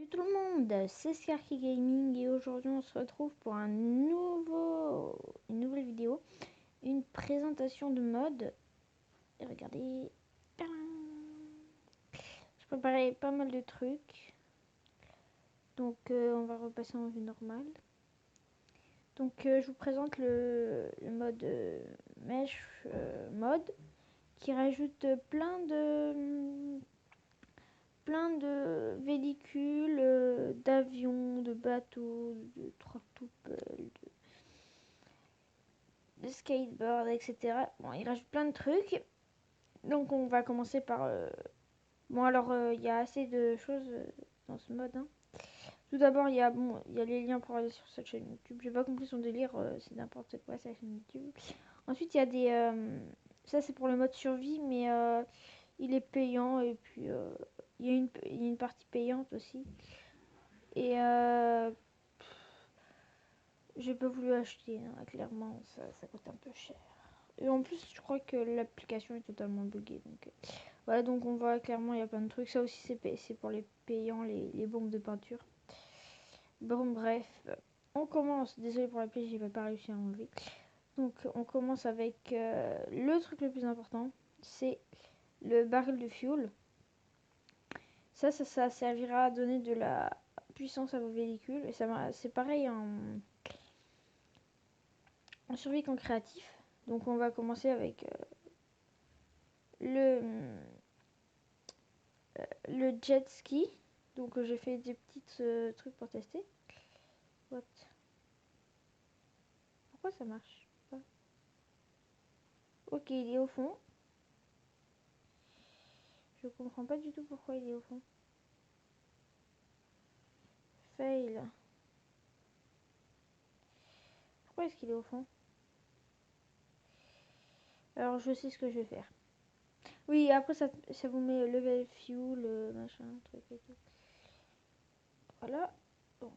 Salut tout le monde, c'est Skarky Gaming et aujourd'hui on se retrouve pour une nouvelle vidéo, une présentation de mode. Et regardez, tadam, je préparais pas mal de trucs, donc on va repasser en vue normale. Donc je vous présente le mode Mesh mode qui rajoute plein de véhicules, d'avions, de bateaux, de tractopelles, de skateboard, etc. Bon, il rajoute plein de trucs. Donc on va commencer par... Bon alors, il y a assez de choses dans ce mode, hein. Tout d'abord, il y a les liens pour aller sur cette chaîne YouTube. J'ai pas compris son délire, c'est n'importe quoi sa chaîne YouTube. Ensuite, il y a des... ça, c'est pour le mode survie, mais il est payant. Et puis, il y a une partie payante aussi. Et j'ai pas voulu acheter, hein, clairement, ça coûte un peu cher. Et en plus, je crois que l'application est totalement buggée. Donc, voilà, donc on voit clairement, il y a plein de trucs. Ça aussi, c'est pour les payants, les bombes de peinture. Bon, bref, on commence. Désolé pour la plaie, j'ai pas réussi à enlever. Donc, on commence avec le truc le plus important, c'est le baril de fuel. Ça servira à donner de la puissance à vos véhicules. Et c'est pareil en survie qu'en créatif. Donc, on va commencer avec le, le jet ski. Donc, j'ai fait des petits trucs pour tester. What? Pourquoi ça marche pas? Ok, il est au fond. Je comprends pas du tout pourquoi il est au fond. Fail. Pourquoi est-ce qu'il est au fond? Alors je sais ce que je vais faire. Oui, après ça vous met level fuel, machin, truc et tout. Voilà. Donc,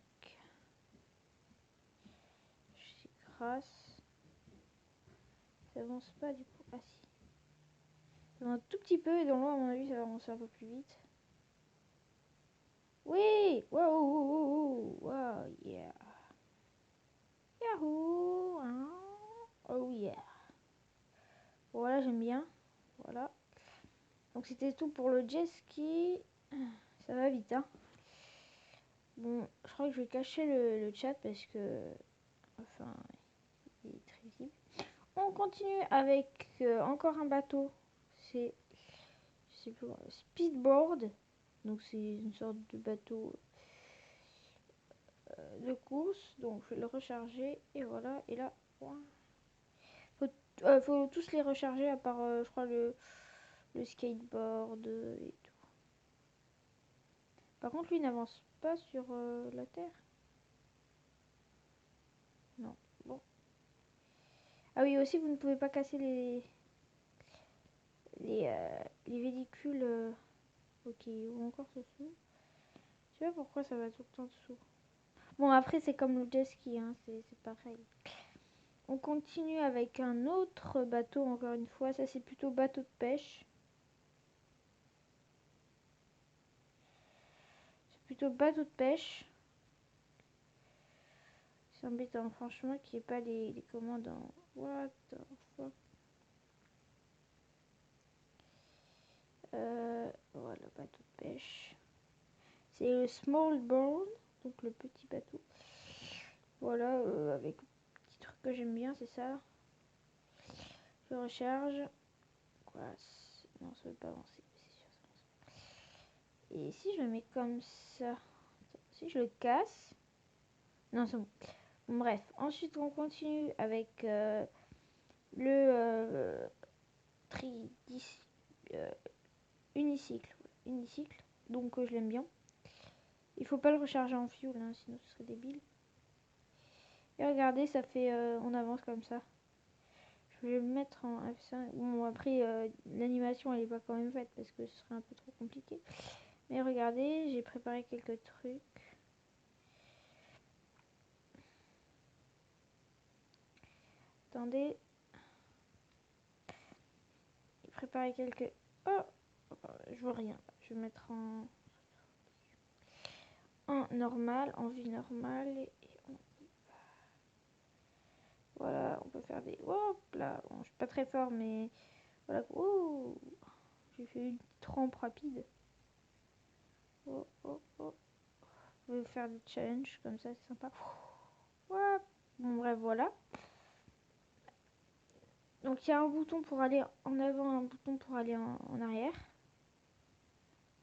j'écrase. Ça avance pas du coup. Ah si. Ça avance un tout petit peu et dans l'eau à mon avis ça va avancer un peu plus vite. Oui! Wow! Wow! Yeah! Yahoo! Hein. Oh yeah! Voilà, j'aime bien. Voilà. Donc c'était tout pour le jet ski. Ça va vite, hein. Bon, je crois que je vais cacher le chat parce que... Enfin, il est très visible. On continue avec encore un bateau. C'est... Je sais plus, speedboard. Donc c'est une sorte de bateau de course. Donc je vais le recharger. Et voilà. Et là... Faut tous les recharger à part, je crois, le skateboard et tout. Par contre, lui n'avance pas sur la terre. Non. Bon. Ah oui, aussi, vous ne pouvez pas casser les véhicules. Ok, ou encore dessous. Je sais pas pourquoi ça va tout le temps dessous. Bon, après, c'est comme le jet ski, hein, c'est pareil. On continue avec un autre bateau, encore une fois. Ça, c'est plutôt bateau de pêche. C'est plutôt bateau de pêche. C'est embêtant, franchement, qu'il n'y ait pas les commandes en... What the fuck. Voilà, bateau de pêche. C'est le small board, donc le petit bateau. Voilà, avec le petit truc que j'aime bien, c'est ça. Je recharge. Quoi? Non, ça veut pas avancer. C'est sûr, ça avance. Et si je le mets comme ça, si je le casse. Non, c'est bon. Bref, ensuite on continue avec le tri euh, unicycle. Unicycle. Donc je l'aime bien. Il faut pas le recharger en fuel, hein, sinon ce serait débile. Et regardez, ça fait... on avance comme ça. Je vais le mettre en F5. Bon, après, l'animation, elle est pas quand même faite parce que ce serait un peu trop compliqué. Mais regardez, j'ai préparé quelques trucs. Attendez. J'ai préparé quelques... Oh, je vois rien. Je vais mettre en... normal, en vie normale. Et voilà, on peut faire des... Hop là, bon, je suis pas très fort, mais... Voilà, oh, j'ai fait une petite rampe rapide. Oh, oh, oh. On peut faire des challenges comme ça, c'est sympa. Ouais. Bon, bref, voilà. Donc, il y a un bouton pour aller en avant, un bouton pour aller en arrière.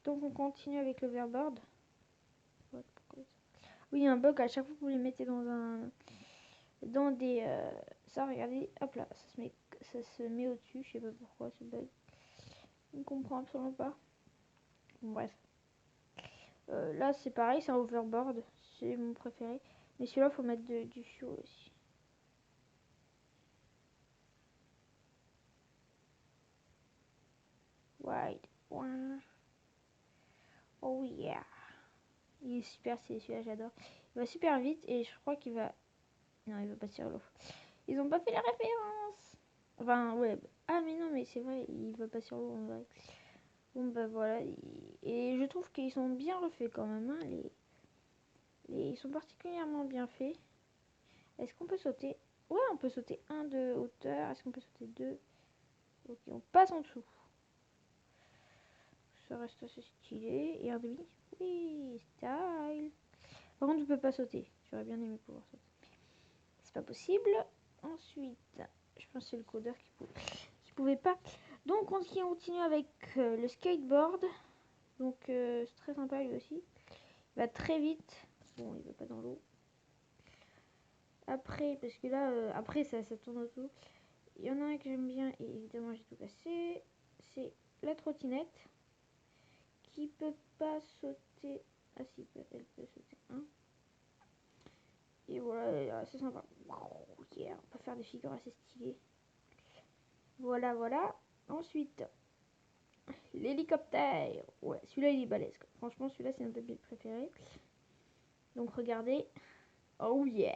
Donc, on continue avec l'overboard. Oui, il y a un bug à chaque fois que vous les mettez dans des ça, regardez, hop là, ça se met au-dessus, je sais pas pourquoi ce bug. Je ne comprends absolument pas. Bon, bref. Là c'est pareil, c'est un overboard, c'est mon préféré. Mais celui-là faut mettre du fuel aussi. Wide. Oh yeah. Il est super, c'est celui-là, j'adore. Il va super vite et je crois qu'il va... Non, il va pas sur l'eau. Ils ont pas fait la référence. Enfin, ouais. Ah, mais non, mais c'est vrai, il va pas sur l'eau en vrai. Bon, bah voilà. Et je trouve qu'ils sont bien refaits quand même. Hein, ils sont particulièrement bien faits. Est-ce qu'on peut sauter? Ouais, on peut sauter 1 de hauteur. Est-ce qu'on peut sauter 2? Ok, on passe en dessous. Ça reste assez stylé. Et un demi. Oui, style. Par contre, je peux pas sauter. J'aurais bien aimé pouvoir sauter. C'est pas possible. Ensuite, je pense que c'est le codeur qui pouvait pas. Donc, on continue avec le skateboard. Donc, c'est très sympa lui aussi. Il va très vite. Bon, il va pas dans l'eau. Après, parce que là, après, ça tourne autour. Il y en a un que j'aime bien, et évidemment, j'ai tout cassé. C'est la trottinette. Qui peut pas sauter. Ah, si, elle peut sauter. Hein. Et voilà, c'est sympa. Yeah, on peut faire des figures assez stylées. Voilà, voilà. Ensuite, l'hélicoptère. Ouais, celui-là, il est balèze. Franchement, celui-là, c'est un de mes préférés. Donc, regardez. Oh yeah.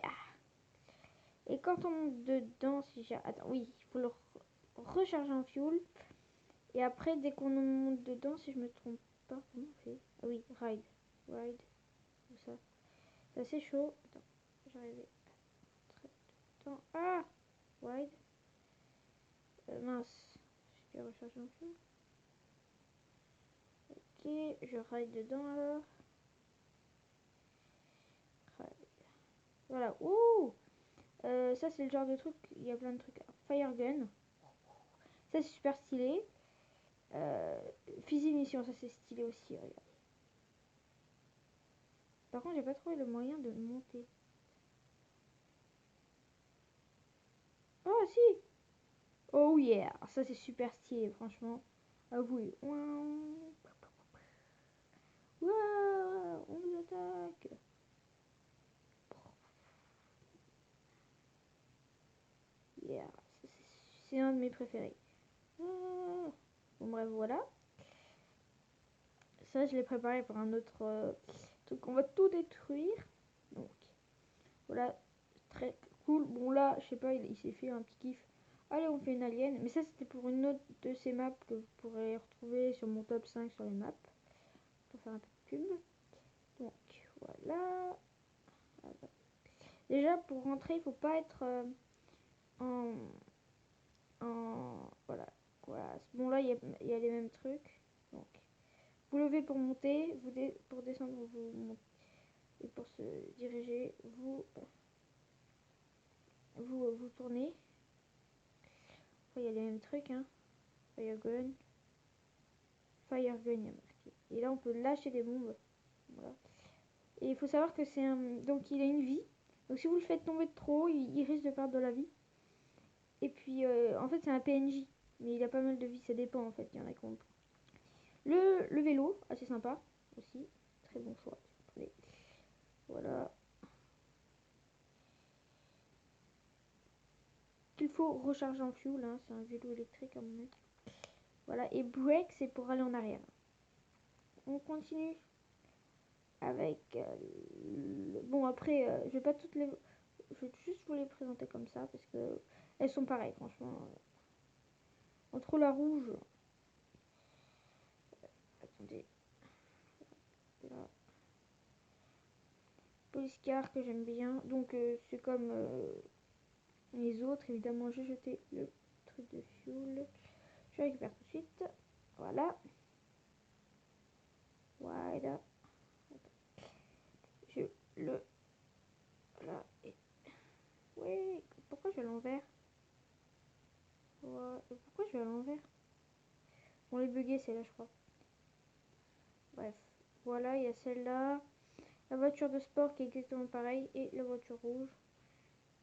Et quand on monte dedans, si j'ai... Attends, oui, il faut le recharger en fuel. Et après, dès qu'on monte dedans, si je me trompe pas, comment on fait? Ah oui, ride. Ride. Comme ça. C'est assez chaud. Attends, j'arrivais. Très temps. Ah! Ride. Mince. Je vais recharger en fuel. Ok, je ride dedans alors. Ride. Voilà. Ouh! Ça, c'est le genre de truc. Il y a plein de trucs. Fire gun. Ça, c'est super stylé. Fusil mission, ça c'est stylé aussi. Regarde. Par contre, j'ai pas trouvé le moyen de monter. Oh si! Oh yeah! Ça c'est super stylé, franchement. Avouez. Wow, on nous attaque! Yeah! C'est un de mes préférés. Ah. Bon, bref, voilà. Ça, je l'ai préparé pour un autre truc. On va tout détruire. Donc, voilà. Très cool. Bon, là, je sais pas, il s'est fait un petit kiff. Allez, on fait une alien. Mais ça, c'était pour une autre de ces maps que vous pourrez retrouver sur mon top 5 sur les maps. Pour faire un peu de pub. Donc, voilà. Déjà, pour rentrer, il faut pas être en... Voilà. Voilà. Bon, là, il y a les mêmes trucs. Donc, vous levez pour monter. Pour descendre, vous montez. Et pour se diriger, vous tournez. Après, il y a les mêmes trucs, hein. Fire gun. Fire gun, il y a marqué. Et là, on peut lâcher des bombes. Voilà. Et il faut savoir que c'est un... Donc, il a une vie. Donc, si vous le faites tomber de trop, il risque de perdre de la vie. Et puis, en fait, c'est un PNJ. Mais il a pas mal de vie. Ça dépend, en fait. Il y en a contre. Le vélo, assez sympa aussi. Très bon choix. Allez. Voilà. Il faut recharger en fuel. Hein. C'est un vélo électrique, à mon avis. Voilà. Et break, c'est pour aller en arrière. On continue avec bon après je vais pas toutes les je vais juste vous les présenter comme ça parce que elles sont pareilles franchement entre la rouge attendez là police car que j'aime bien. Donc c'est comme les autres. Évidemment, j'ai jeté le truc de fuel. Je récupère tout de suite. Voilà. Voilà. Je le... Voilà. Et... Oui. Pourquoi je vais à l'envers? Ouais. Pourquoi je vais à l'envers? On les bugué celle-là, je crois. Bref. Voilà, il y a celle-là. La voiture de sport qui est exactement pareille. Et la voiture rouge.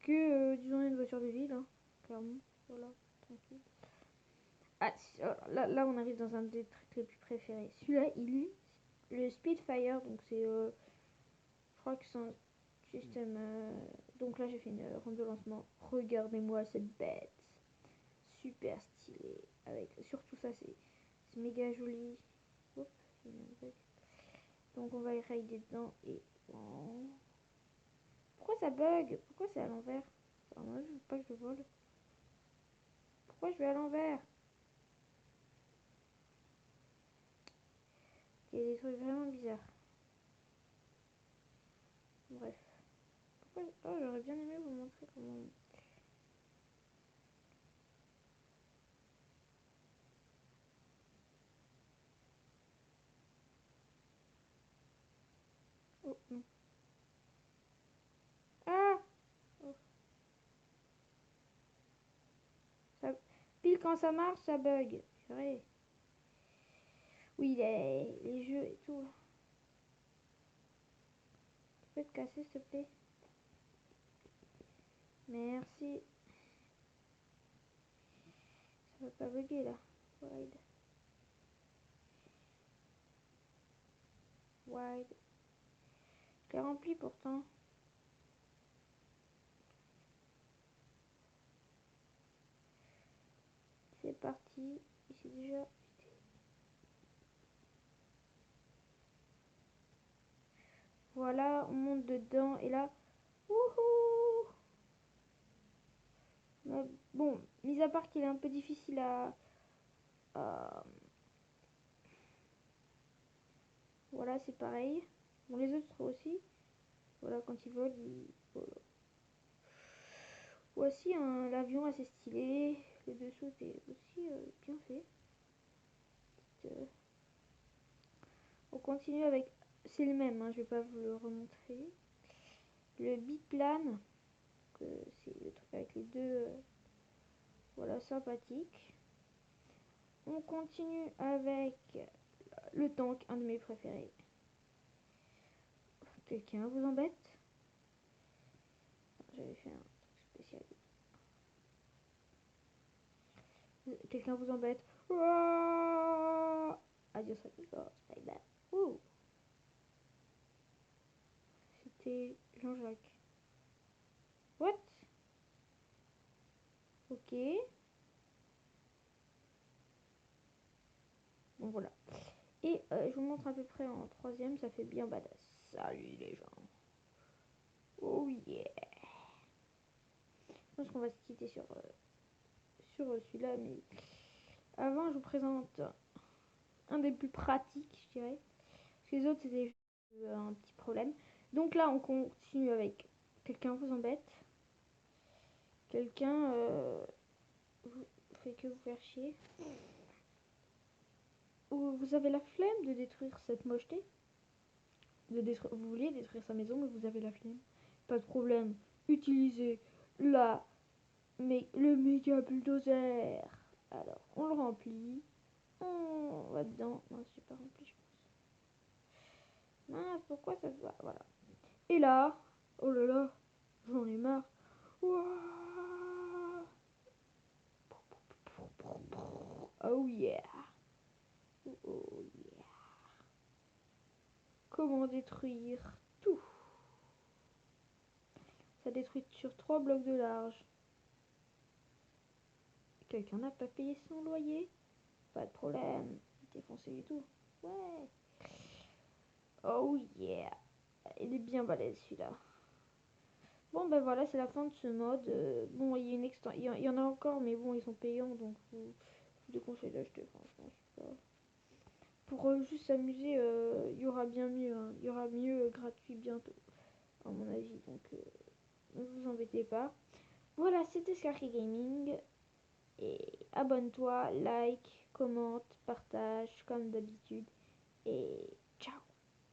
Que, disons, une voiture de ville. Hein, clairement. Voilà. Tranquille. Ah, là, on arrive dans un des trucs les plus préférés. Celui-là, il est le Spitfire. Donc, c'est... je crois que c'est un système... donc là, j'ai fait une ronde de lancement. Regardez-moi cette bête. Super stylé. Avec... Surtout ça, c'est méga joli. Oups, j'ai mis un bug. Donc, on va y rider dedans. Et... Oh. Pourquoi ça bug? Pourquoi c'est à l'envers? Moi, je veux pas que je vole. Pourquoi je vais à l'envers? Il y a des trucs vraiment bizarres. Bref. Pourquoi... Oh, j'aurais bien aimé vous montrer comment... Oh, non. Ah! Oh, ça... Pile quand ça marche, ça bug. C'est vrai. Oui, les jeux et tout. Tu peux te casser, s'il te plaît? Merci. Ça va pas bugger, là. Wide. Wide. Je l'ai rempli, pourtant. C'est parti. Ici, déjà... Voilà, on monte dedans. Et là... Wouhou! Bon, mis à part qu'il est un peu difficile à... Voilà, c'est pareil. Bon, les autres aussi. Voilà, quand ils volent, voilà. Voici l'avion assez stylé. Le dessous est aussi bien fait. Euh, on continue avec... C'est le même, hein, je vais pas vous le remontrer. Le biplane. C'est le truc avec les deux... voilà, sympathique. On continue avec le tank, un de mes préférés. Quelqu'un vous embête? J'avais fait un truc spécial. Quelqu'un vous embête? Adios amigos, bye bye. Ouh. C'était Jean-Jacques. What? Ok. Bon voilà. Et je vous montre à peu près en troisième, ça fait bien badass. Salut les gens. Oh yeah. Je pense qu'on va se quitter sur celui-là, mais avant je vous présente un des plus pratiques, je dirais. Parce que les autres c'était un petit problème. Donc là on continue avec quelqu'un vous embête. Quelqu'un vous fait que vous faire chier. Ou vous avez la flemme de détruire cette mocheté. Vous voulez détruire sa maison, mais vous avez la flemme. Pas de problème. Utilisez le méga bulldozer. Alors, on le remplit. On va dedans. Non, c'est pas rempli, je pense. Mince, pourquoi ça se voit? Voilà. Et là, oh là là, j'en ai marre. Ouah. Oh yeah. Oh yeah. Comment détruire tout? Ça détruit sur 3 blocs de large. Quelqu'un n'a pas payé son loyer? Pas de problème. Défoncé du tout. Ouais. Oh yeah. Il est bien balèze celui-là. Bon ben voilà, c'est la fin de ce mode. Bon, il y a une il y en a encore, mais bon, ils sont payants, donc je vous déconseille d'acheter, franchement. Pour juste s'amuser, il y aura bien mieux. Hein. Il y aura mieux gratuit bientôt. à mon avis, donc ne vous embêtez pas. Voilà, c'était Scarky Gaming. Et abonne-toi, like, commente, partage comme d'habitude. Et